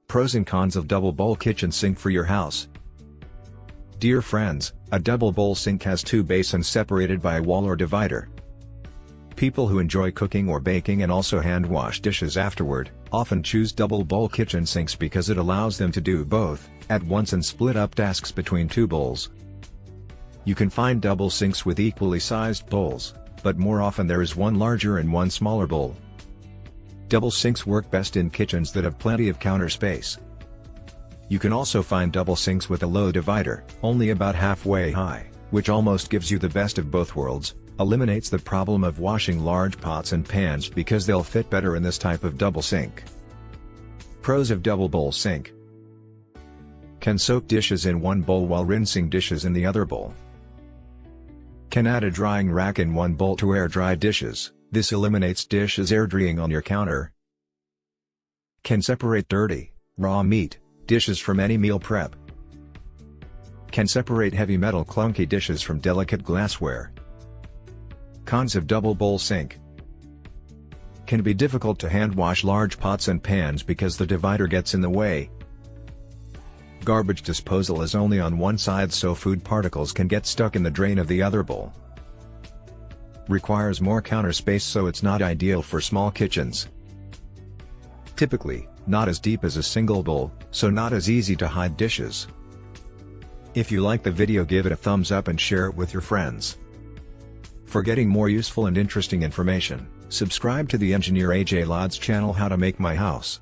Pros and cons of double bowl kitchen sink for your house. Dear friends, a double bowl sink has two basins separated by a wall or divider. People who enjoy cooking or baking and also hand wash dishes afterward, often choose double bowl kitchen sinks because it allows them to do both at once and split up tasks between two bowls. You can find double sinks with equally sized bowls, but more often there is one larger and one smaller bowl. Double sinks work best in kitchens that have plenty of counter space. You can also find double sinks with a low divider, only about halfway high, which almost gives you the best of both worlds, eliminates the problem of washing large pots and pans because they'll fit better in this type of double sink. Pros of double bowl sink. Can soak dishes in one bowl while rinsing dishes in the other bowl. Can add a drying rack in one bowl to air dry dishes. This eliminates dishes air drying on your counter. Can separate dirty, raw meat dishes from any meal prep. Can separate heavy metal clunky dishes from delicate glassware. Cons of double bowl sink. Can be difficult to hand wash large pots and pans because the divider gets in the way. Garbage disposal is only on one side, so food particles can get stuck in the drain of the other bowl. Requires more counter space, so it's not ideal for small kitchens. Typically, not as deep as a single bowl, so not as easy to hide dishes. If you like the video, give it a thumbs up and share it with your friends. For getting more useful and interesting information, subscribe to the engineer AJ Ladd's channel How to Make My House.